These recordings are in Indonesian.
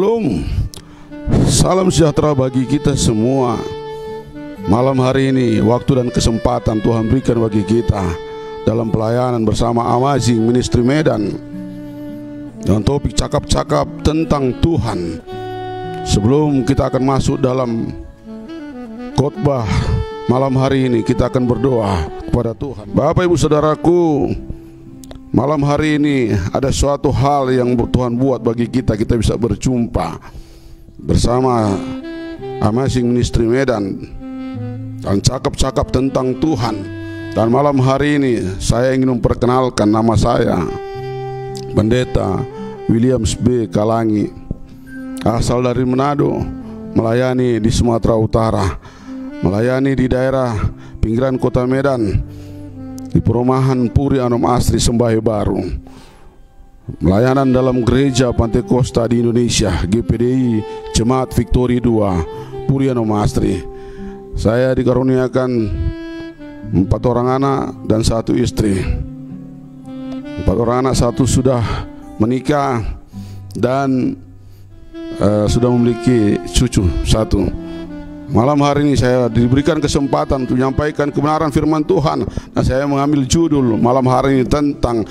Shalom, salam sejahtera bagi kita semua. Malam hari ini waktu dan kesempatan Tuhan berikan bagi kita dalam pelayanan bersama Amazing Ministry Medan dengan topik cakap-cakap tentang Tuhan. Sebelum kita akan masuk dalam khotbah malam hari ini, kita akan berdoa kepada Tuhan. Bapak Ibu Saudaraku, malam hari ini ada suatu hal yang Tuhan buat bagi kita. Kita bisa berjumpa bersama Amazing Ministry Medan dan cakap-cakap tentang Tuhan. Dan malam hari ini saya ingin memperkenalkan nama saya, Pendeta Williams B. Kalangi, asal dari Manado, melayani di Sumatera Utara, melayani di daerah pinggiran kota Medan, di perumahan Puri Anom Asri Sembahe Baru, melayanan dalam gereja Pantekosta di Indonesia, GPDI Jemaat Victory 2 Puri Anom Asri. Saya dikaruniakan 4 orang anak dan 1 istri. 4 orang anak, 1 sudah menikah dan sudah memiliki cucu 1. Malam hari ini saya diberikan kesempatan untuk menyampaikan kebenaran firman Tuhan. Nah, saya mengambil judul malam hari ini tentang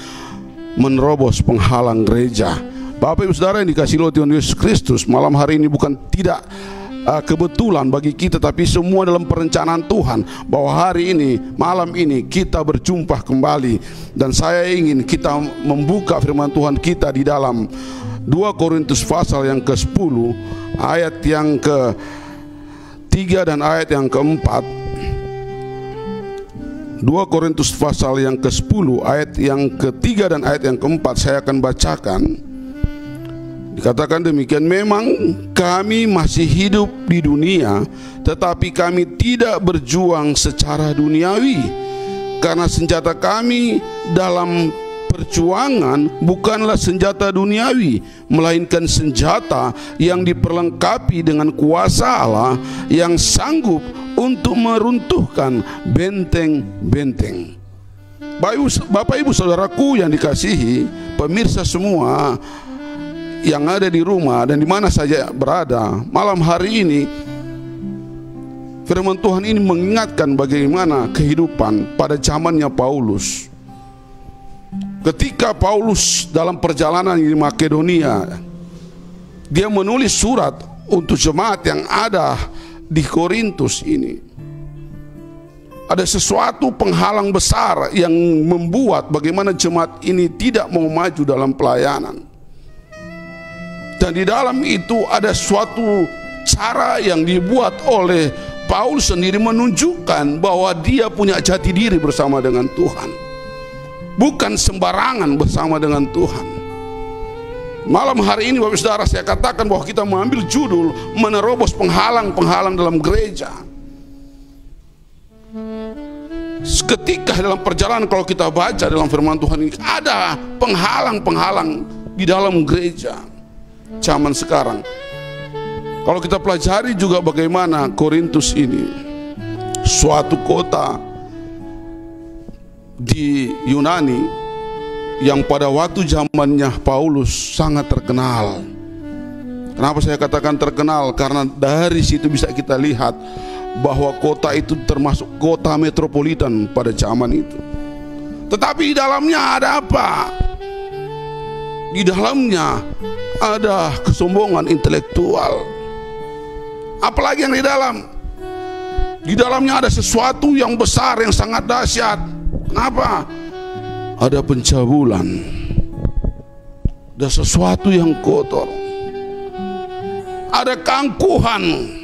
menerobos penghalang gereja. Bapak Ibu Saudara yang dikasihi oleh Tuhan Yesus Kristus, malam hari ini bukan tidak kebetulan bagi kita, tapi semua dalam perencanaan Tuhan, bahwa hari ini, malam ini kita berjumpa kembali. Dan saya ingin kita membuka firman Tuhan kita di dalam 2 Korintus pasal yang ke-10 ayat yang ke-3 dan ayat yang ke-4. 2 Korintus pasal yang ke-10 ayat yang ke-3 dan ayat yang ke-4 saya akan bacakan. Dikatakan demikian, memang kami masih hidup di dunia, tetapi kami tidak berjuang secara duniawi, karena senjata kami dalam perjuangan bukanlah senjata duniawi, melainkan senjata yang diperlengkapi dengan kuasa Allah yang sanggup untuk meruntuhkan benteng-benteng. Bapak Ibu Saudaraku yang dikasihi, pemirsa semua yang ada di rumah dan di mana saja berada, malam hari ini firman Tuhan ini mengingatkan bagaimana kehidupan pada zamannya Paulus. Ketika Paulus dalam perjalanan di Makedonia, dia menulis surat untuk jemaat yang ada di Korintus ini. Ada sesuatu penghalang besar yang membuat bagaimana jemaat ini tidak mau maju dalam pelayanan. Dan di dalam itu ada suatu cara yang dibuat oleh Paulus sendiri menunjukkan bahwa dia punya jati diri bersama dengan Tuhan, bukan sembarangan bersama dengan Tuhan. Malam hari ini Bapak Saudara, saya katakan bahwa kita mengambil judul menerobos penghalang-penghalang dalam gereja. Ketika dalam perjalanan, kalau kita baca dalam firman Tuhan ini, ada penghalang-penghalang di dalam gereja zaman sekarang. Kalau kita pelajari juga bagaimana Korintus ini, suatu kota di Yunani yang pada waktu zamannya Paulus sangat terkenal. Kenapa saya katakan terkenal? Karena dari situ bisa kita lihat bahwa kota itu termasuk kota metropolitan pada zaman itu. Tetapi di dalamnya ada apa? Di dalamnya ada kesombongan intelektual. Apalagi yang di dalam? Di dalamnya ada sesuatu yang besar, yang sangat dahsyat. Kenapa? Ada pencabulan, ada sesuatu yang kotor, ada keangkuhan.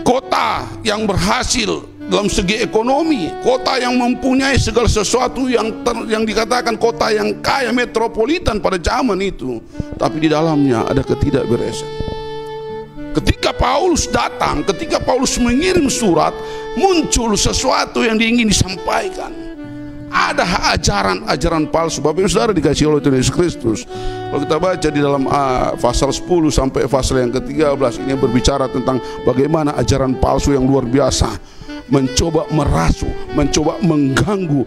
Kota yang berhasil dalam segi ekonomi, kota yang mempunyai segala sesuatu yang dikatakan kota yang kaya, metropolitan pada zaman itu, tapi di dalamnya ada ketidakberesan. Ketika Paulus datang, ketika Paulus mengirim surat, muncul sesuatu yang ingin disampaikan. Ada ajaran-ajaran palsu. Bapak Ibu Saudara dikasihi oleh Tuhan Yesus Kristus, kalau kita baca di dalam pasal 10 sampai pasal yang ke-13, ini berbicara tentang bagaimana ajaran palsu yang luar biasa mencoba merasuk, mencoba mengganggu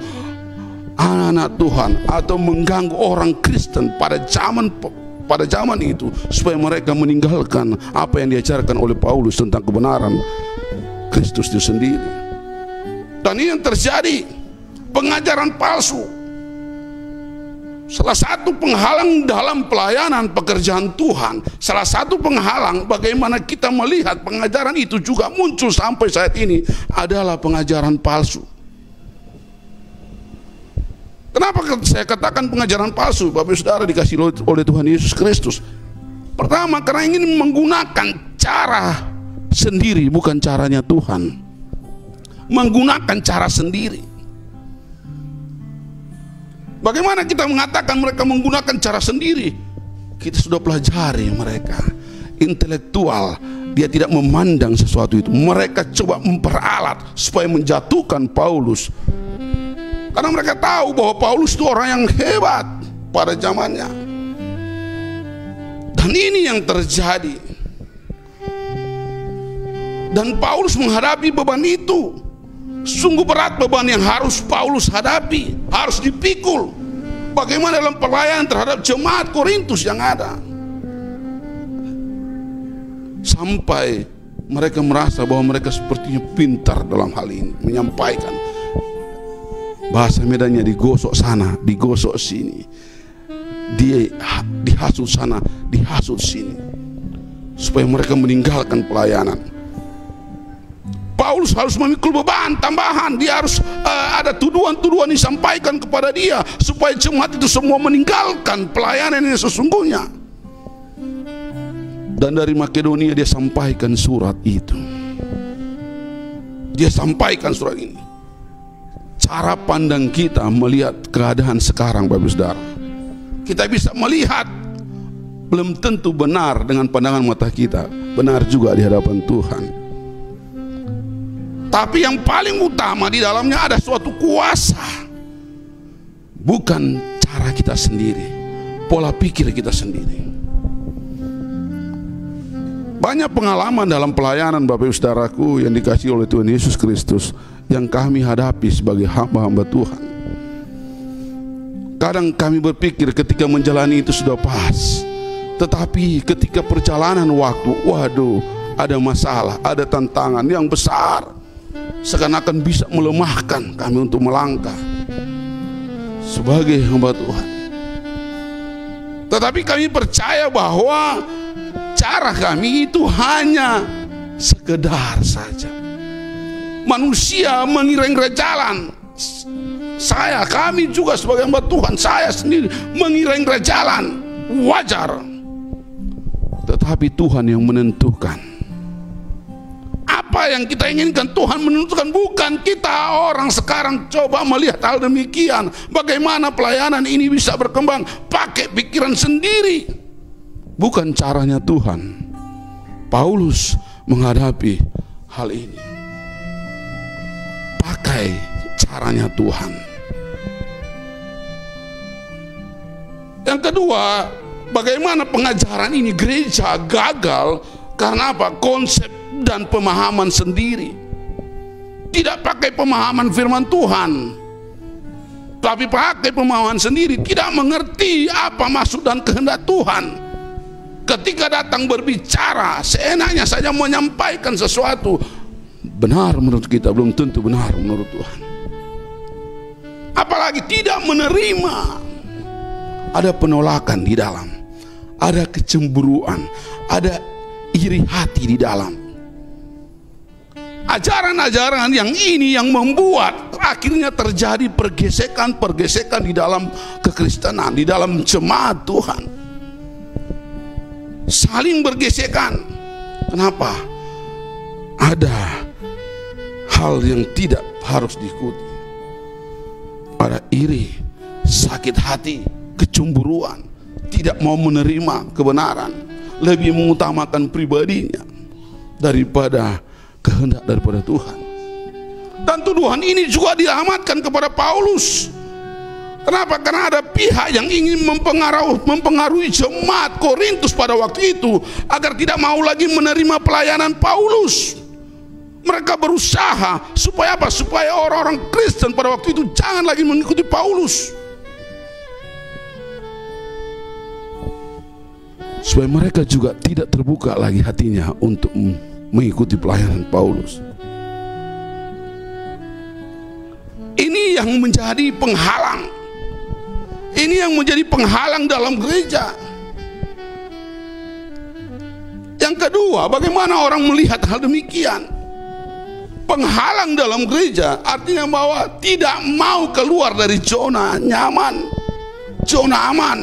anak-anak Tuhan atau mengganggu orang Kristen pada zaman pada zaman itu, supaya mereka meninggalkan apa yang diajarkan oleh Paulus tentang kebenaran Kristus itu sendiri. Dan ini yang terjadi, pengajaran palsu. Salah satu penghalang dalam pelayanan pekerjaan Tuhan, salah satu penghalang bagaimana kita melihat pengajaran itu juga muncul sampai saat ini adalah pengajaran palsu. Kenapa saya katakan pengajaran palsu, Bapak Saudara dikasih oleh Tuhan Yesus Kristus? Pertama, karena ingin menggunakan cara sendiri, bukan caranya Tuhan. Menggunakan cara sendiri. Bagaimana kita mengatakan mereka menggunakan cara sendiri? Kita sudah pelajari mereka intelektual, dia tidak memandang sesuatu itu. Mereka coba memperalat supaya menjatuhkan Paulus, karena mereka tahu bahwa Paulus itu orang yang hebat pada zamannya. Dan ini yang terjadi. Dan Paulus menghadapi beban itu. Sungguh berat beban yang harus Paulus hadapi, harus dipikul. Bagaimana dalam pelayanan terhadap jemaat Korintus yang ada, sampai mereka merasa bahwa mereka sepertinya pintar dalam hal ini, menyampaikan. Bahasa Medannya digosok sana, digosok sini, dia dihasut sana, dihasut sini, supaya mereka meninggalkan pelayanan. Paulus harus memikul beban tambahan. Dia harus ada tuduhan-tuduhan disampaikan kepada dia, supaya jemaat itu semua meninggalkan pelayanan yang sesungguhnya. Dan dari Makedonia dia sampaikan surat itu. Dia sampaikan surat ini. Cara pandang kita melihat keadaan sekarang, Bapak Saudara, kita bisa melihat belum tentu benar dengan pandangan mata kita, benar juga di hadapan Tuhan. Tapi yang paling utama di dalamnya ada suatu kuasa, bukan cara kita sendiri, pola pikir kita sendiri. Banyak pengalaman dalam pelayanan Bapak Ibu Saudaraku yang dikasih oleh Tuhan Yesus Kristus yang kami hadapi sebagai hamba-hamba Tuhan. Kadang kami berpikir ketika menjalani itu sudah pas, tetapi ketika perjalanan waktu, waduh, ada masalah, ada tantangan yang besar, seakan-akan bisa melemahkan kami untuk melangkah sebagai hamba Tuhan. Tetapi kami percaya bahwa cara kami itu hanya sekedar saja. Manusia mengira-ngira jalan. Kami juga sebagai hamba Tuhan, saya sendiri mengira-ngira jalan, wajar. Tetapi Tuhan yang menentukan. Apa yang kita inginkan Tuhan menentukan, bukan kita. Orang sekarang coba melihat hal demikian. Bagaimana pelayanan ini bisa berkembang pakai pikiran sendiri, bukan caranya Tuhan. Paulus menghadapi hal ini pakai caranya Tuhan. Yang kedua, bagaimana pengajaran ini gereja gagal karena apa? Konsep dan pemahaman sendiri. Tidak pakai pemahaman firman Tuhan, tapi pakai pemahaman sendiri. Tidak mengerti apa maksud dan kehendak Tuhan. Ketika datang berbicara, seenaknya saja menyampaikan sesuatu. Benar menurut kita, belum tentu benar menurut Tuhan. Apalagi tidak menerima. Ada penolakan di dalam, ada kecemburuan, ada iri hati di dalam. Ajaran-ajaran yang ini yang membuat akhirnya terjadi pergesekan-pergesekan di dalam kekristenan, di dalam jemaat Tuhan. Saling bergesekan. Kenapa? Ada hal yang tidak harus diikuti. Ada iri, sakit hati, kecemburuan, tidak mau menerima kebenaran, lebih mengutamakan pribadinya daripada kehendak daripada Tuhan. Dan tuduhan ini juga dialamatkan kepada Paulus. Kenapa? Karena ada pihak yang ingin mempengaruhi jemaat Korintus pada waktu itu agar tidak mau lagi menerima pelayanan Paulus. Mereka berusaha supaya apa? Supaya orang-orang Kristen pada waktu itu jangan lagi mengikuti Paulus. supaya mereka juga tidak terbuka lagi hatinya untuk mengikuti pelayanan Paulus. Ini yang menjadi penghalang. Ini yang menjadi penghalang dalam gereja. Yang kedua, bagaimana orang melihat hal demikian? Penghalang dalam gereja artinya bahwa tidak mau keluar dari zona nyaman, zona aman.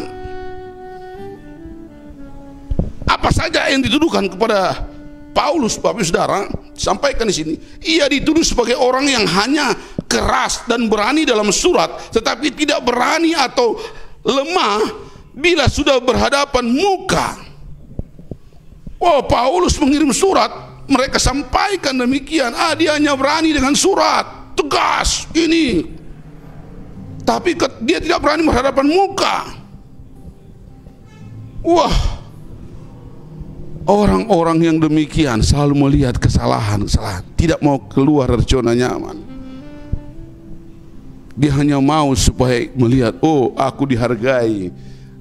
Apa saja yang dituduhkan kepada Paulus, Bapak Saudara, sampaikan di sini. Ia dituduh sebagai orang yang hanya keras dan berani dalam surat, tetapi tidak berani atau lemah bila sudah berhadapan muka. Oh, Paulus mengirim surat, mereka sampaikan demikian. Dia hanya berani dengan surat, tegas ini, tapi dia tidak berani berhadapan muka. Wah, orang-orang yang demikian selalu melihat kesalahan, tidak mau keluar dari zona nyaman. Dia hanya mau supaya melihat, oh, aku dihargai,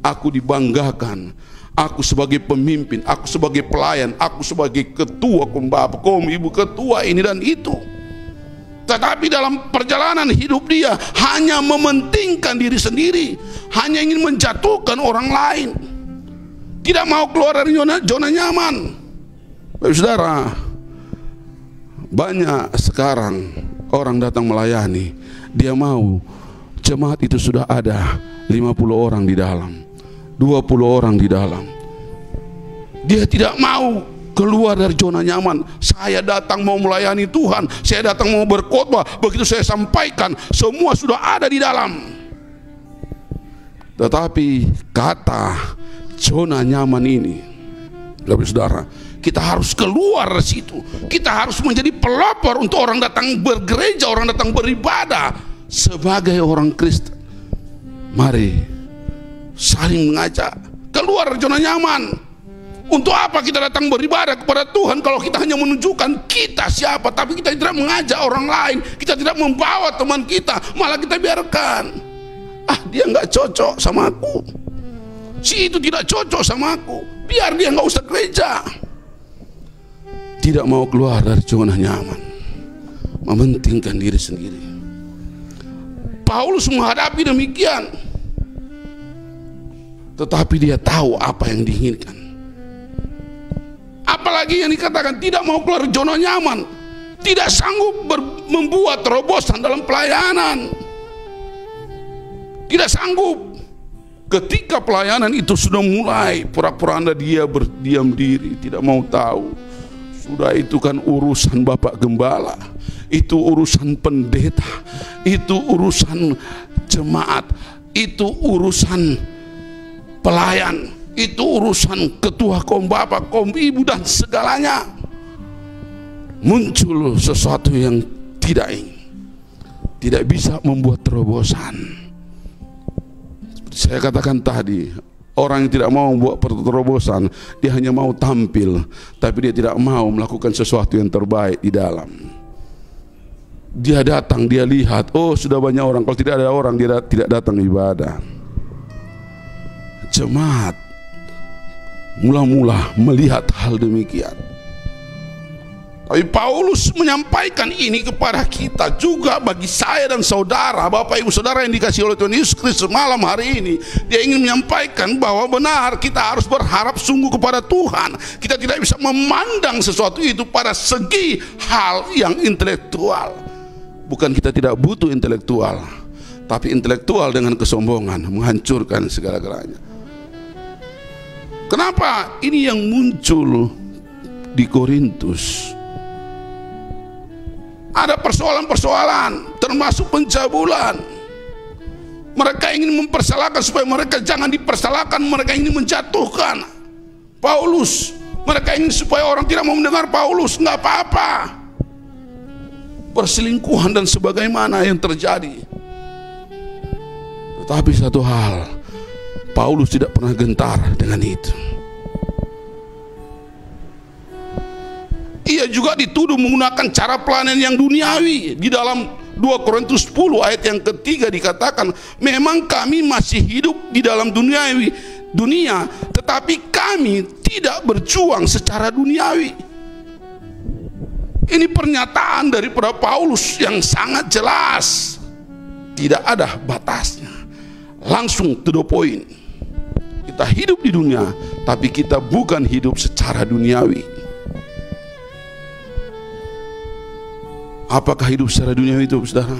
aku dibanggakan, aku sebagai pemimpin, aku sebagai pelayan, aku sebagai ketua ibu ketua ini dan itu. Tetapi dalam perjalanan hidup dia hanya mementingkan diri sendiri, hanya ingin menjatuhkan orang lain, tidak mau keluar dari zona nyaman. Bapak Saudara, banyak sekarang orang datang melayani, dia mau jemaat itu sudah ada 50 orang di dalam, 20 orang di dalam. Dia tidak mau keluar dari zona nyaman. Saya datang mau melayani Tuhan, saya datang mau berkhotbah, begitu saya sampaikan semua sudah ada di dalam. Tetapi kata zona nyaman ini, Bapak Saudara, kita harus keluar dari situ. Kita harus menjadi pelopor untuk orang datang bergereja, orang datang beribadah sebagai orang Kristen. Mari saling mengajak keluar dari zona nyaman. Untuk apa kita datang beribadah kepada Tuhan kalau kita hanya menunjukkan kita siapa, tapi kita tidak mengajak orang lain, kita tidak membawa teman kita, malah kita biarkan. Dia nggak cocok sama aku, si itu tidak cocok sama aku, biar dia nggak usah gereja. Tidak mau keluar dari zona nyaman, mementingkan diri sendiri. Paulus menghadapi demikian, tetapi dia tahu apa yang diinginkan. Apalagi yang dikatakan tidak mau keluar zona nyaman, tidak sanggup membuat terobosan dalam pelayanan, tidak sanggup. Ketika pelayanan itu sudah mulai, pura-pura dia berdiam diri, tidak mau tahu. Sudah itu kan urusan Bapak Gembala, itu urusan pendeta, itu urusan jemaat, itu urusan pelayan, itu urusan ketua kaum bapak, kaum ibu dan segalanya. Muncul sesuatu yang tidak bisa membuat terobosan. Saya katakan tadi, orang yang tidak mau membuat terobosan, dia hanya mau tampil, tapi dia tidak mau melakukan sesuatu yang terbaik di dalam. Dia datang, dia lihat, oh sudah banyak orang, kalau tidak ada orang dia tidak datang ibadah. Jemaat mula-mula melihat hal demikian. Tapi Paulus menyampaikan ini kepada kita juga, bagi saya dan saudara, Bapak Ibu Saudara yang dikasihi oleh Tuhan Yesus Kristus malam hari ini. Dia ingin menyampaikan bahwa benar kita harus berharap sungguh kepada Tuhan. Kita tidak bisa memandang sesuatu itu pada segi hal yang intelektual. Bukan kita tidak butuh intelektual, tapi intelektual dengan kesombongan menghancurkan segala-galanya. Kenapa ini yang muncul di Korintus? Ada persoalan-persoalan, termasuk pencabulan. Mereka ingin mempersalahkan supaya mereka jangan dipersalahkan. Mereka ingin menjatuhkan Paulus. Mereka ingin supaya orang tidak mau mendengar Paulus. Nggak apa-apa. Perselingkuhan dan sebagaimana yang terjadi. Tetapi satu hal, Paulus tidak pernah gentar dengan itu. Ia juga dituduh menggunakan cara pelayanan yang duniawi. Di dalam 2 Korintus 10 ayat yang ketiga dikatakan, memang kami masih hidup di dalam duniawi, dunia, tetapi kami tidak berjuang secara duniawi. Ini pernyataan daripada Paulus yang sangat jelas, tidak ada batasnya, langsung to the point. Kita hidup di dunia, tapi kita bukan hidup secara duniawi. Apakah hidup secara duniawi itu, saudara?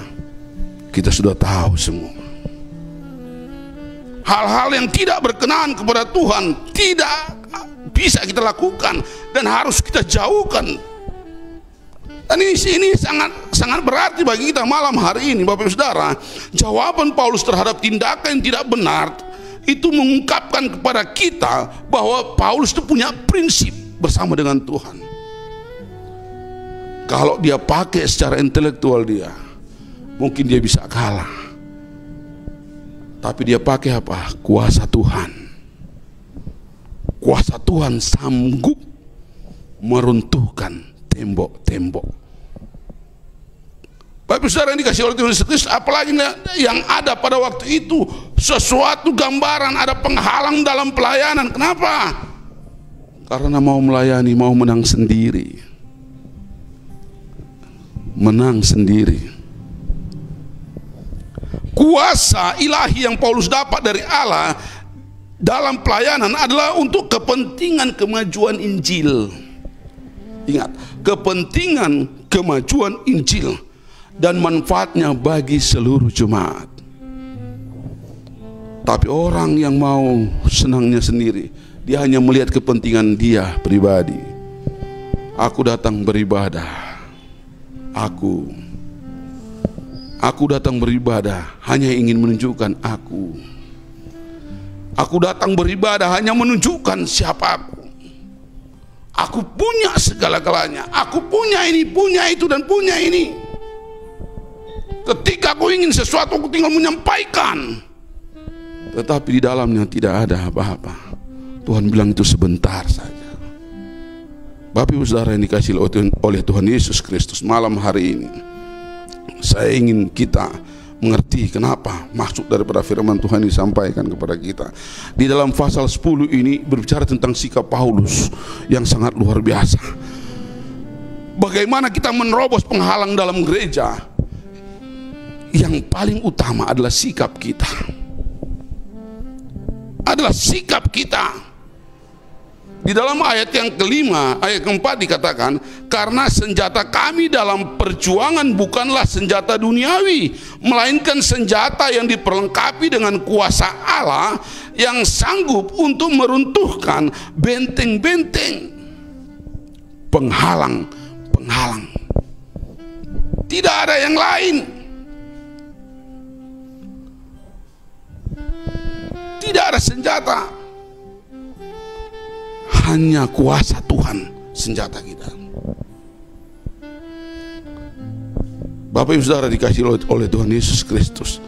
Kita sudah tahu semua. Hal-hal yang tidak berkenan kepada Tuhan tidak bisa kita lakukan dan harus kita jauhkan. Dan ini sangat berarti bagi kita malam hari ini, Bapak Ibu Saudara. Jawaban Paulus terhadap tindakan yang tidak benar itu mengungkapkan kepada kita bahwa Paulus itu punya prinsip bersama dengan Tuhan. Kalau dia pakai secara intelektual dia, mungkin dia bisa kalah. Tapi dia pakai apa? Kuasa Tuhan. Kuasa Tuhan sanggup meruntuhkan tembok-tembok. Bapak Saudara yang dikasih oleh Tuhan Yesus Kristus, apalagi yang ada pada waktu itu sesuatu gambaran, ada penghalang dalam pelayanan. Kenapa? Karena mau melayani, mau menang sendiri. Menang sendiri. Kuasa ilahi yang Paulus dapat dari Allah dalam pelayanan adalah untuk kepentingan kemajuan Injil. Ingat, kepentingan kemajuan Injil dan manfaatnya bagi seluruh jemaat. Tapi orang yang mau senangnya sendiri, dia hanya melihat kepentingan dia pribadi. Aku datang beribadah. Aku datang beribadah hanya ingin menunjukkan aku. Aku datang beribadah hanya menunjukkan siapa aku. Aku punya segala-galanya. Aku punya ini, punya itu, dan punya ini. Ketika aku ingin sesuatu, aku tinggal menyampaikan. Tetapi di dalamnya tidak ada apa-apa. Tuhan bilang itu sebentar saja. Bapak Ibu Saudara yang dikasihi oleh Tuhan Yesus Kristus, malam hari ini saya ingin kita mengerti kenapa maksud daripada firman Tuhan disampaikan kepada kita. Di dalam pasal 10 ini berbicara tentang sikap Paulus yang sangat luar biasa. Bagaimana kita menerobos penghalang dalam gereja. Yang paling utama adalah sikap kita. Adalah sikap kita. Di dalam ayat yang kelima, ayat keempat dikatakan, karena senjata kami dalam perjuangan bukanlah senjata duniawi, melainkan senjata yang diperlengkapi dengan kuasa Allah yang sanggup untuk meruntuhkan benteng-benteng, penghalang-penghalang. Tidak ada yang lain. Tidak ada senjata. Hanya kuasa Tuhan senjata kita. Bapak Ibu Saudara dikasihi oleh Tuhan Yesus Kristus,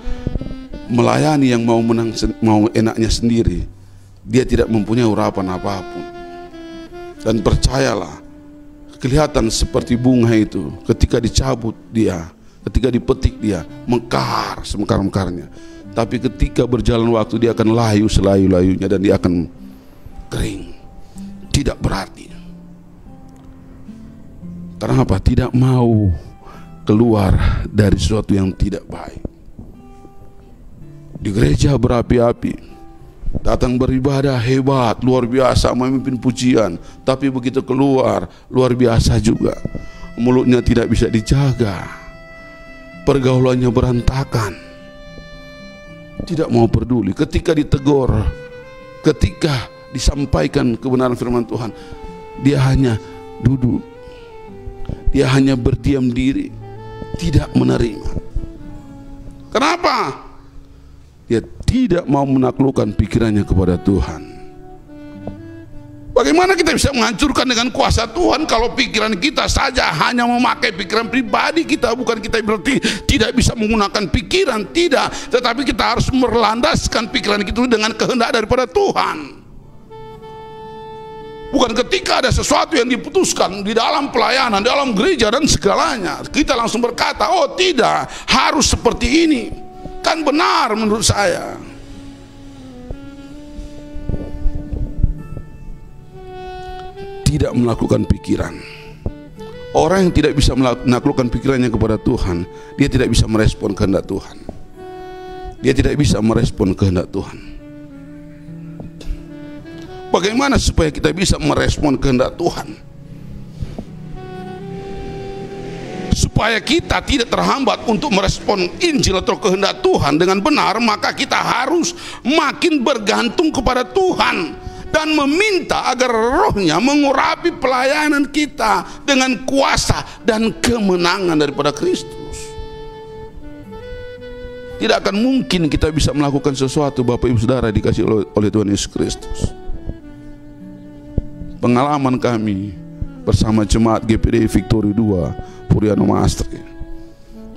melayani yang mau enaknya sendiri, dia tidak mempunyai urapan apapun. Dan percayalah, kelihatan seperti bunga itu, ketika dicabut dia, ketika dipetik dia, mekar semekar-mekarnya. Tapi ketika berjalan waktu dia akan layu selayu-layunya dan dia akan kering. Tidak berarti. Karena apa? Tidak mau keluar dari sesuatu yang tidak baik. Di gereja berapi-api, datang beribadah hebat, luar biasa, memimpin pujian, tapi begitu keluar, luar biasa juga. Mulutnya tidak bisa dijaga, pergaulannya berantakan, tidak mau peduli. Ketika ditegur, ketika disampaikan kebenaran firman Tuhan, dia hanya duduk, dia hanya berdiam diri, tidak menerima. Kenapa? Dia tidak mau menaklukkan pikirannya kepada Tuhan. Bagaimana kita bisa menghancurkan dengan kuasa Tuhan kalau pikiran kita saja hanya memakai pikiran pribadi kita? Bukan kita berarti tidak bisa menggunakan pikiran, tidak, tetapi kita harus melandaskan pikiran kita dengan kehendak daripada Tuhan. Bukan ketika ada sesuatu yang diputuskan di dalam pelayanan, dalam gereja dan segalanya, kita langsung berkata, oh tidak, harus seperti ini. Kan benar menurut saya. tidak menaklukkan pikiran. Orang yang tidak bisa menaklukkan pikirannya kepada Tuhan, dia tidak bisa merespon kehendak Tuhan. Dia tidak bisa merespon kehendak Tuhan. Bagaimana supaya kita bisa merespon kehendak Tuhan? Supaya kita tidak terhambat untuk merespon Injil atau kehendak Tuhan dengan benar, maka kita harus makin bergantung kepada Tuhan dan meminta agar Roh-Nya mengurapi pelayanan kita dengan kuasa dan kemenangan daripada Kristus. Tidak akan mungkin kita bisa melakukan sesuatu, Bapak Ibu Saudara dikasih oleh Tuhan Yesus Kristus. Pengalaman kami bersama jemaat GPD Victory 2 Puriano Maastri,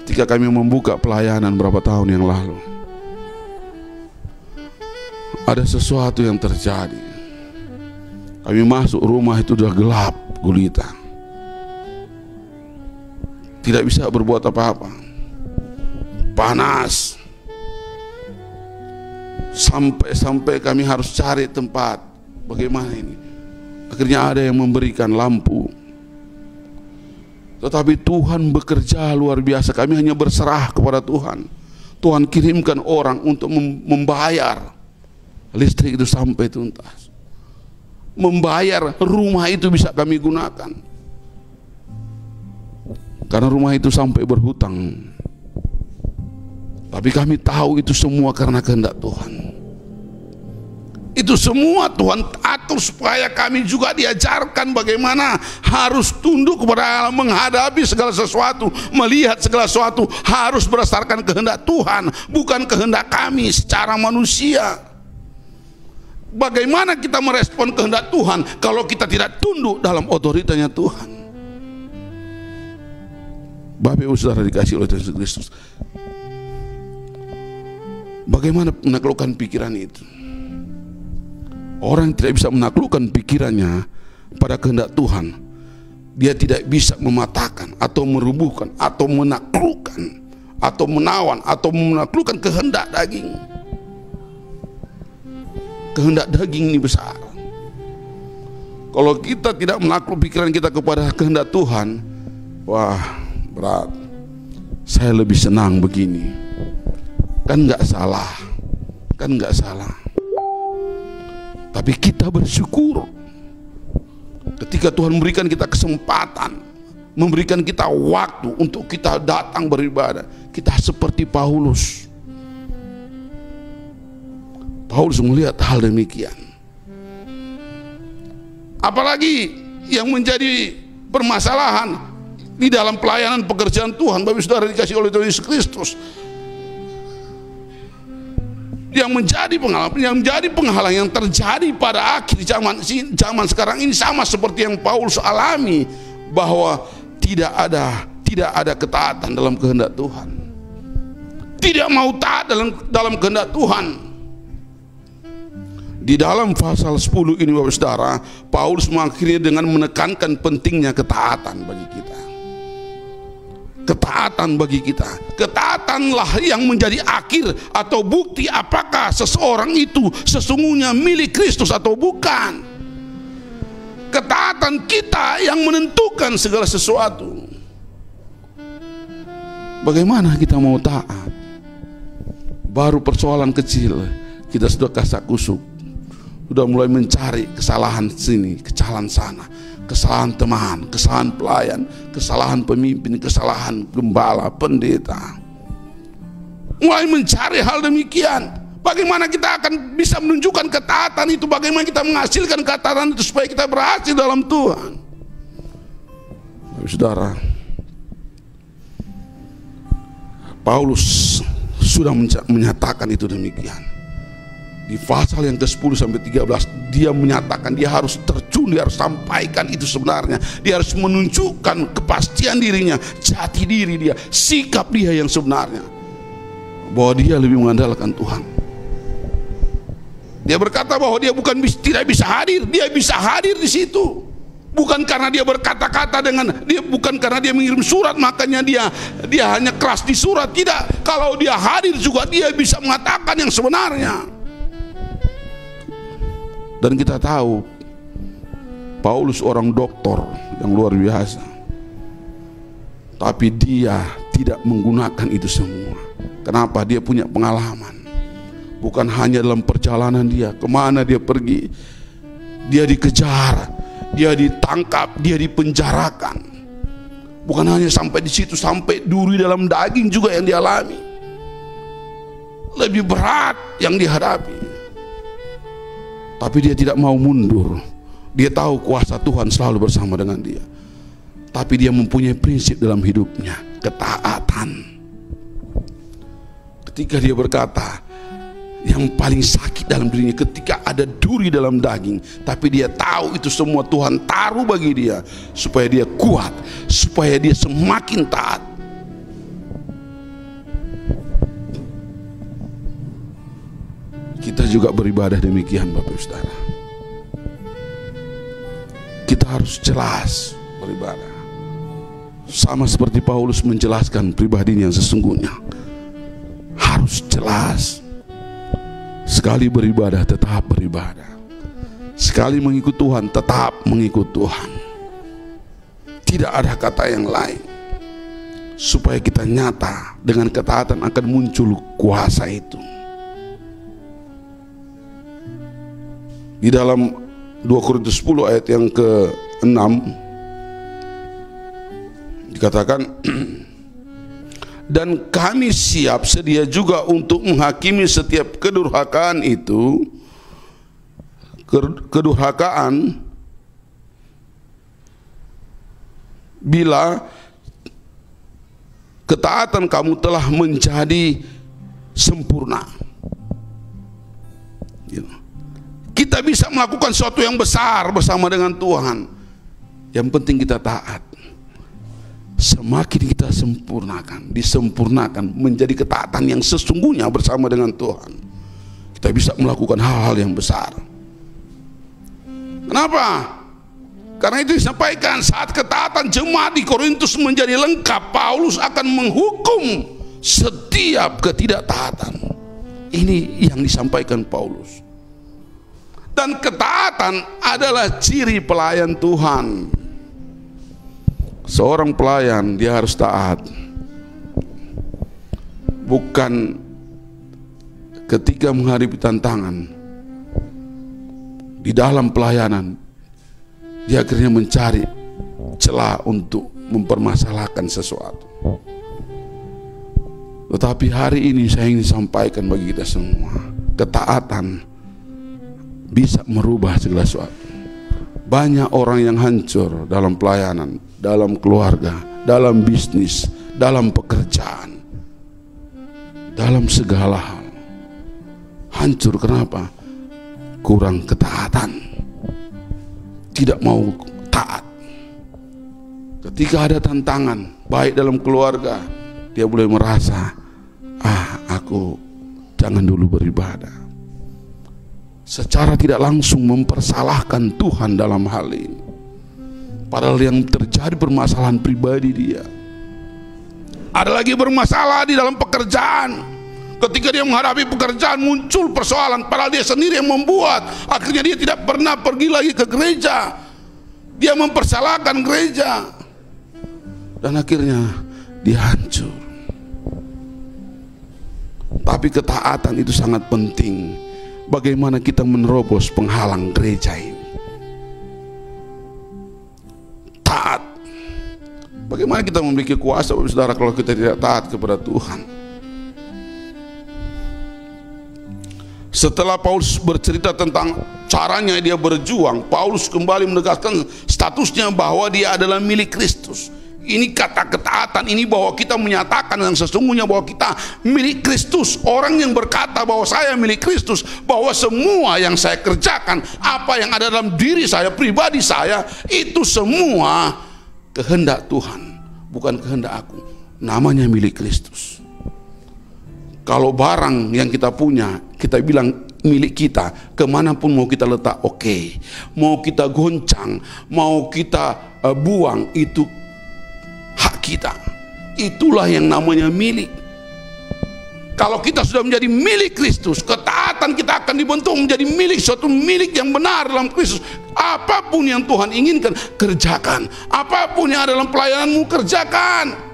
ketika kami membuka pelayanan berapa tahun yang lalu, ada sesuatu yang terjadi. Kami masuk rumah itu sudah gelap gulita, tidak bisa berbuat apa-apa, panas, sampai kami harus cari tempat. Bagaimana ini? Akhirnya ada yang memberikan lampu, tetapi Tuhan bekerja luar biasa. Kami hanya berserah kepada Tuhan. Tuhan kirimkan orang untuk membayar listrik itu sampai tuntas, membayar rumah itu bisa kami gunakan, karena rumah itu sampai berhutang. Tapi kami tahu itu semua karena kehendak Tuhan. Itu semua Tuhan atur supaya kami juga diajarkan bagaimana harus tunduk kepada Allah, menghadapi segala sesuatu, melihat segala sesuatu harus berdasarkan kehendak Tuhan, bukan kehendak kami secara manusia. Bagaimana kita merespon kehendak Tuhan kalau kita tidak tunduk dalam otoritanya Tuhan? Bapak Ibu Saudara dikasih oleh Tuhan Yesus Kristus, bagaimana menaklukkan pikiran itu? Orang tidak bisa menaklukkan pikirannya pada kehendak Tuhan, dia tidak bisa mematahkan atau merubuhkan atau menaklukkan atau menawan atau menaklukkan kehendak daging. Kehendak daging ini besar. Kalau kita tidak menakluk pikiran kita kepada kehendak Tuhan, wah berat. Saya lebih senang begini, kan nggak salah, kan nggak salah. Tapi kita bersyukur ketika Tuhan memberikan kita kesempatan, memberikan kita waktu untuk kita datang beribadah. Kita seperti Paulus. Paulus melihat hal demikian. Apalagi yang menjadi permasalahan di dalam pelayanan pekerjaan Tuhan, Bapak Saudara dikasih oleh Tuhan Yesus Kristus, yang menjadi penghalang yang terjadi pada akhir zaman sekarang ini sama seperti yang Paulus alami, bahwa tidak ada ketaatan dalam kehendak Tuhan, tidak mau taat dalam kehendak Tuhan. Di dalam pasal 10 ini Bapak Saudara, Paulus mengakhirinya dengan menekankan pentingnya ketaatan bagi kita. Ketaatan bagi kita, ketaatanlah yang menjadi akhir atau bukti apakah seseorang itu sesungguhnya milik Kristus atau bukan. Ketaatan kita yang menentukan segala sesuatu. Bagaimana kita mau taat? Baru persoalan kecil kita sudah kasak kusuk, sudah mulai mencari kesalahan sini, kesalahan sana, kesalahan teman, kesalahan pelayan, kesalahan pemimpin, kesalahan gembala, pendeta. Mulai mencari hal demikian. Bagaimana kita akan bisa menunjukkan ketaatan itu? Bagaimana kita menghasilkan ketaatan itu supaya kita berhasil dalam Tuhan? Saudara, Paulus sudah menyatakan itu demikian. Di pasal yang ke-10 sampai 13 dia menyatakan dia harus terjun, dia harus sampaikan itu sebenarnya. Dia harus menunjukkan kepastian dirinya, jati diri dia, sikap dia yang sebenarnya, bahwa dia lebih mengandalkan Tuhan. Dia berkata bahwa dia tidak bisa hadir, dia bisa hadir di situ. Bukan karena dia berkata-kata bukan karena dia mengirim surat makanya dia hanya keras di surat, tidak. Kalau dia hadir juga dia bisa mengatakan yang sebenarnya. Dan kita tahu Paulus orang doktor yang luar biasa, tapi dia tidak menggunakan itu semua. Kenapa? Dia punya pengalaman. Bukan hanya dalam perjalanan dia, kemana dia pergi, dia dikejar, dia ditangkap, dia dipenjarakan. Bukan hanya sampai di situ, sampai duri dalam daging juga yang dialami. Lebih berat yang dihadapi. Tapi dia tidak mau mundur. Dia tahu kuasa Tuhan selalu bersama dengan dia. Tapi dia mempunyai prinsip dalam hidupnya, ketaatan. Ketika dia berkata, yang paling sakit dalam dirinya ketika ada duri dalam daging, tapi dia tahu itu semua Tuhan taruh bagi dia supaya dia kuat, supaya dia semakin taat. Kita juga beribadah demikian, Bapak Ibu Saudara. Kita harus jelas beribadah, sama seperti Paulus menjelaskan pribadinya yang sesungguhnya. Harus jelas. Sekali beribadah tetap beribadah, sekali mengikut Tuhan tetap mengikut Tuhan. Tidak ada kata yang lain. Supaya kita nyata dengan ketaatan akan muncul kuasa itu. Di dalam 2 Korintus 10 ayat yang ke-6 dikatakan, dan kami siap sedia juga untuk menghakimi setiap kedurhakaan itu, kedurhakaan bila ketaatan kamu telah menjadi sempurna. Kita bisa melakukan sesuatu yang besar bersama dengan Tuhan. Yang penting kita taat. Semakin kita sempurnakan, disempurnakan menjadi ketaatan yang sesungguhnya bersama dengan Tuhan, kita bisa melakukan hal-hal yang besar. Kenapa? Karena itu disampaikan saat ketaatan jemaat di Korintus menjadi lengkap, Paulus akan menghukum setiap ketidaktaatan. Ini yang disampaikan Paulus. Dan ketaatan adalah ciri pelayan Tuhan. Seorang pelayan dia harus taat. Bukan ketika menghadapi tantangan di dalam pelayanan dia akhirnya mencari celah untuk mempermasalahkan sesuatu. Tetapi hari ini saya ingin sampaikan bagi kita semua, ketaatan bisa merubah segala sesuatu. Banyak orang yang hancur dalam pelayanan, dalam keluarga, dalam bisnis, dalam pekerjaan, dalam segala hal. Hancur kenapa? Kurang ketaatan. Tidak mau taat. Ketika ada tantangan, baik dalam keluarga, dia boleh merasa, aku jangan dulu beribadah. Secara tidak langsung mempersalahkan Tuhan dalam hal ini. Padahal yang terjadi permasalahan pribadi dia. Ada lagi bermasalah di dalam pekerjaan. Ketika dia menghadapi pekerjaan muncul persoalan, padahal dia sendiri yang membuat. Akhirnya dia tidak pernah pergi lagi ke gereja. Dia mempersalahkan gereja. Dan akhirnya dia hancur. Tapi ketaatan itu sangat penting. Bagaimana kita menerobos penghalang gereja ini? Taat. Bagaimana kita memiliki kuasa, Bapak Saudara, kalau kita tidak taat kepada Tuhan? Setelah Paulus bercerita tentang caranya dia berjuang, Paulus kembali menegaskan statusnya bahwa dia adalah milik Kristus. Ini kata ketaatan ini bahwa kita menyatakan yang sesungguhnya bahwa kita milik Kristus. Orang yang berkata bahwa saya milik Kristus, bahwa semua yang saya kerjakan, apa yang ada dalam diri saya, pribadi saya, itu semua kehendak Tuhan, bukan kehendak aku. Namanya milik Kristus. Kalau barang yang kita punya, kita bilang milik kita, kemanapun mau kita letak, oke. Mau kita goncang, mau kita buang, itu hak kita. Itulah yang namanya milik. Kalau kita sudah menjadi milik Kristus, ketaatan kita akan dibentuk menjadi milik, suatu milik yang benar dalam Kristus. Apapun yang Tuhan inginkan, kerjakan. Apapun yang ada dalam pelayananmu, kerjakan.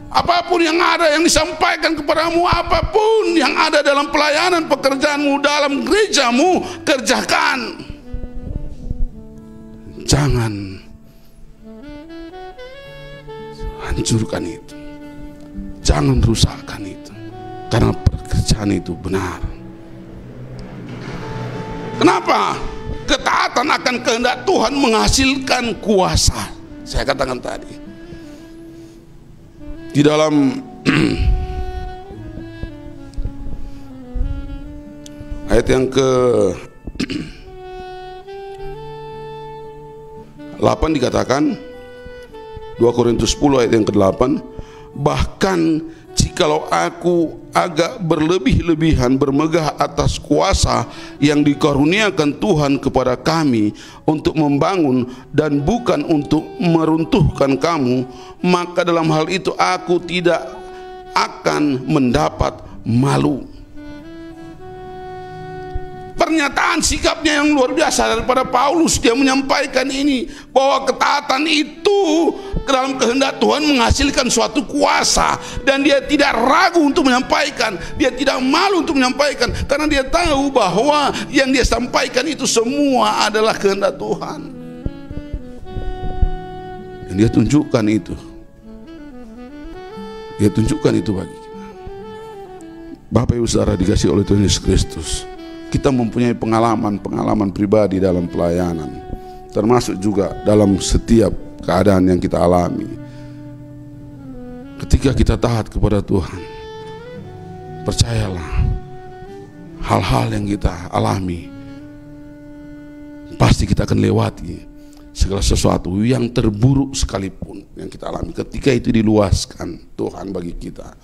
Apapun yang ada yang disampaikan kepadamu, apapun yang ada dalam pelayanan pekerjaanmu, dalam gerejamu, kerjakan. Jangan hancurkan itu, jangan rusakkan itu, karena pekerjaan itu benar. Kenapa? Ketaatan akan kehendak Tuhan menghasilkan kuasa. Saya katakan tadi di dalam ayat yang ke 8 dikatakan, 2 Korintus 10 ayat yang ke-8, bahkan jikalau aku agak berlebih-lebihan bermegah atas kuasa yang dikaruniakan Tuhan kepada kami untuk membangun dan bukan untuk meruntuhkan kamu, maka dalam hal itu aku tidak akan mendapat malu. Pernyataan sikapnya yang luar biasa daripada Paulus. Dia menyampaikan ini, bahwa ketaatan itu dalam kehendak Tuhan menghasilkan suatu kuasa, dan dia tidak ragu untuk menyampaikan, dia tidak malu untuk menyampaikan, karena dia tahu bahwa yang dia sampaikan itu semua adalah kehendak Tuhan. Dan dia tunjukkan itu, dia tunjukkan itu bagi kita. Bapak Ibu Saudara dikasih oleh Tuhan Yesus Kristus, kita mempunyai pengalaman pribadi dalam pelayanan, termasuk juga dalam setiap keadaan yang kita alami. Ketika kita taat kepada Tuhan, percayalah, hal-hal yang kita alami pasti kita akan lewati segala sesuatu yang terburuk sekalipun yang kita alami. Ketika itu diluaskan Tuhan bagi kita,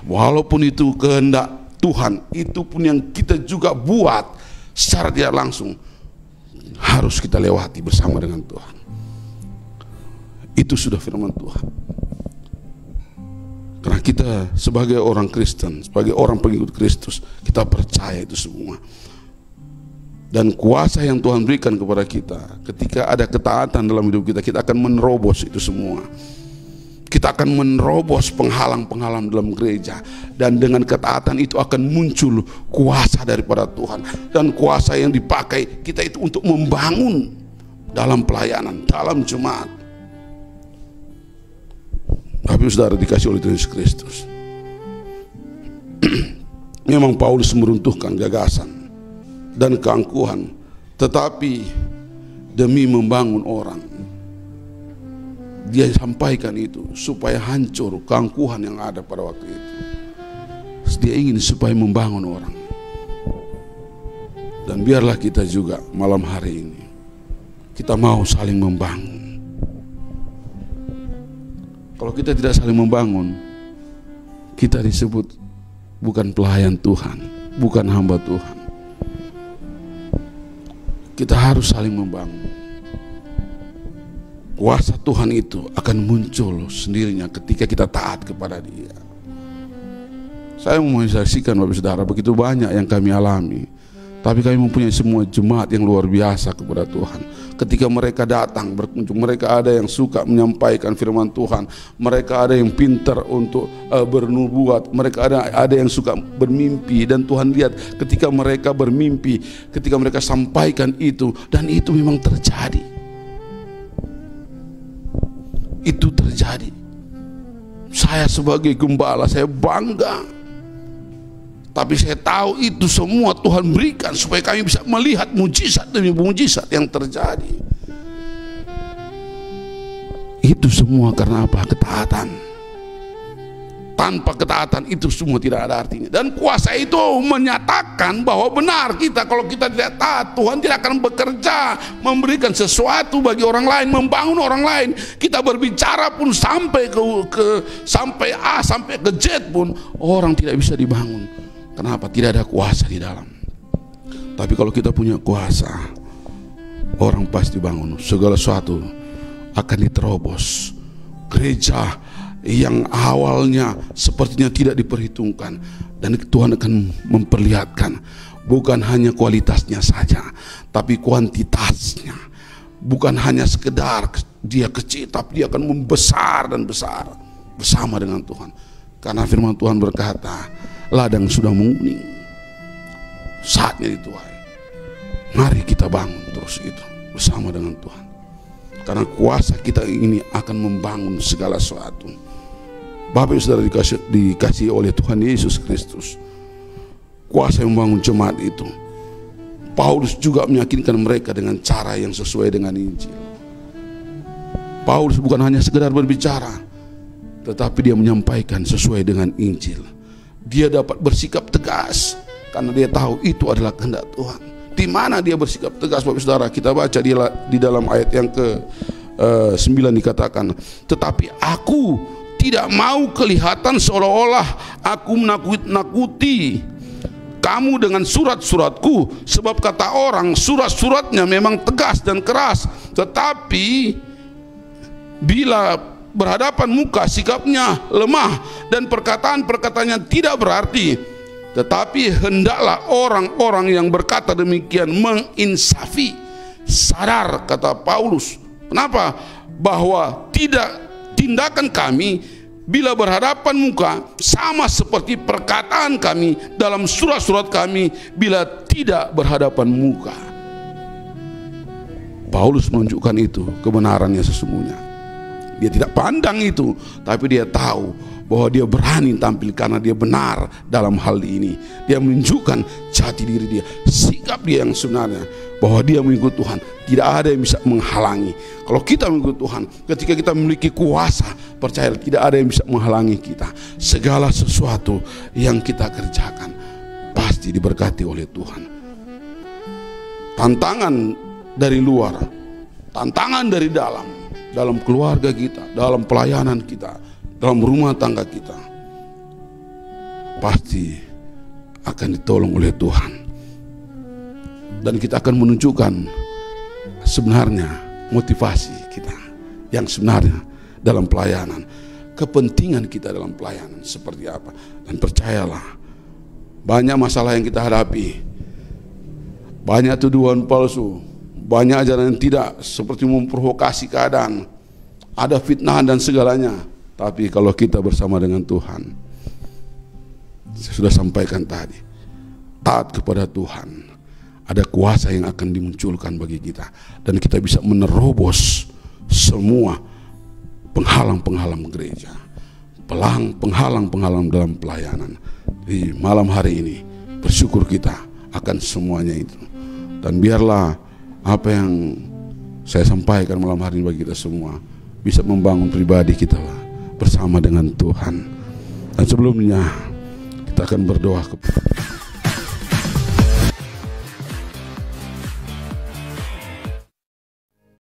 walaupun itu kehendak Tuhan, itu pun yang kita juga buat secara tidak langsung, harus kita lewati bersama dengan Tuhan. Itu sudah firman Tuhan. Karena kita sebagai orang Kristen, sebagai orang pengikut Kristus, kita percaya itu semua. Dan kuasa yang Tuhan berikan kepada kita, ketika ada ketaatan dalam hidup kita, kita akan menerobos itu semua. Kita akan menerobos penghalang-penghalang dalam gereja, dan dengan ketaatan itu akan muncul kuasa daripada Tuhan, dan kuasa yang dipakai kita itu untuk membangun dalam pelayanan, dalam jemaat. Tapi saudara dikasih oleh Tuhan Yesus Kristus, memang Paulus meruntuhkan gagasan dan keangkuhan, tetapi demi membangun orang, dia sampaikan itu supaya hancur keangkuhan yang ada pada waktu itu. Dia ingin supaya membangun orang. Dan biarlah kita juga malam hari ini, kita mau saling membangun. Kalau kita tidak saling membangun, kita disebut bukan pelayan Tuhan, bukan hamba Tuhan. Kita harus saling membangun. Kuasa Tuhan itu akan muncul sendirinya ketika kita taat kepada Dia. Saya mau menyaksikan Bapak Saudara, begitu banyak yang kami alami, tapi kami mempunyai semua jemaat yang luar biasa kepada Tuhan. Ketika mereka datang berkunjung, mereka ada yang suka menyampaikan firman Tuhan, mereka ada yang pintar untuk bernubuat, mereka ada yang suka bermimpi, dan Tuhan lihat ketika mereka bermimpi, ketika mereka sampaikan itu, dan itu memang terjadi. Itu terjadi. Saya sebagai gembala, saya bangga. Tapi saya tahu itu semua Tuhan berikan supaya kami bisa melihat mujizat demi mujizat yang terjadi. Itu semua karena apa? Ketaatan. Tanpa ketaatan itu semua tidak ada artinya. Dan kuasa itu menyatakan bahwa benar kita, kalau kita tidak taat, Tuhan tidak akan bekerja memberikan sesuatu bagi orang lain, membangun orang lain. Kita berbicara pun sampai sampai A sampai ke Z pun orang tidak bisa dibangun. Kenapa? Tidak ada kuasa di dalam. Tapi kalau kita punya kuasa, orang pasti bangun. Segala sesuatu akan diterobos. Gereja yang awalnya sepertinya tidak diperhitungkan, dan Tuhan akan memperlihatkan bukan hanya kualitasnya saja, tapi kuantitasnya. Bukan hanya sekedar dia kecil, tapi dia akan membesar dan besar bersama dengan Tuhan. Karena firman Tuhan berkata, ladang sudah menguning, saatnya dituai. Mari kita bangun terus itu bersama dengan Tuhan. Karena kuasa kita ini akan membangun segala sesuatu. Bapak Ibu Saudara dikasih oleh Tuhan Yesus Kristus, kuasa yang membangun jemaat itu. Paulus juga meyakinkan mereka dengan cara yang sesuai dengan Injil. Paulus bukan hanya sekedar berbicara, tetapi dia menyampaikan sesuai dengan Injil. Dia dapat bersikap tegas karena dia tahu itu adalah kehendak Tuhan. Di mana dia bersikap tegas, Bapak Saudara? Kita baca di dalam ayat yang ke-9 dikatakan, tetapi aku tidak mau kelihatan seolah-olah aku menakut-nakuti kamu dengan surat-suratku, sebab kata orang surat-suratnya memang tegas dan keras, tetapi bila berhadapan muka sikapnya lemah dan perkataan-perkataannya tidak berarti. Tetapi hendaklah orang-orang yang berkata demikian menginsafi, sadar, kata Paulus. Kenapa? Bahwa tindakan kami bila berhadapan muka sama seperti perkataan kami dalam surat-surat kami bila tidak berhadapan muka. Paulus menunjukkan itu kebenarannya sesungguhnya. Dia tidak pandang itu, tapi dia tahu bahwa dia berani tampil karena dia benar dalam hal ini. Dia menunjukkan jati diri dia, sikap dia yang sebenarnya, bahwa dia mengikut Tuhan. Tidak ada yang bisa menghalangi. Kalau kita mengikut Tuhan, ketika kita memiliki kuasa, percaya tidak ada yang bisa menghalangi kita. Segala sesuatu yang kita kerjakan pasti diberkati oleh Tuhan. Tantangan dari luar, tantangan dari dalam keluarga kita, dalam pelayanan kita, dalam rumah tangga kita, pasti akan ditolong oleh Tuhan. Dan kita akan menunjukkan sebenarnya motivasi kita yang sebenarnya dalam pelayanan, kepentingan kita dalam pelayanan seperti apa. Dan percayalah, banyak masalah yang kita hadapi, banyak tuduhan palsu, banyak ajaran yang tidak seperti memprovokasi keadaan, ada fitnah dan segalanya. Tapi kalau kita bersama dengan Tuhan, saya sudah sampaikan tadi, taat kepada Tuhan, ada kuasa yang akan dimunculkan bagi kita, dan kita bisa menerobos semua penghalang-penghalang gereja, penghalang-penghalang dalam pelayanan. Di malam hari ini bersyukur kita akan semuanya itu. Dan biarlah apa yang saya sampaikan malam hari ini bagi kita semua bisa membangun pribadi kita bersama dengan Tuhan. Dan sebelumnya kita akan berdoa kepada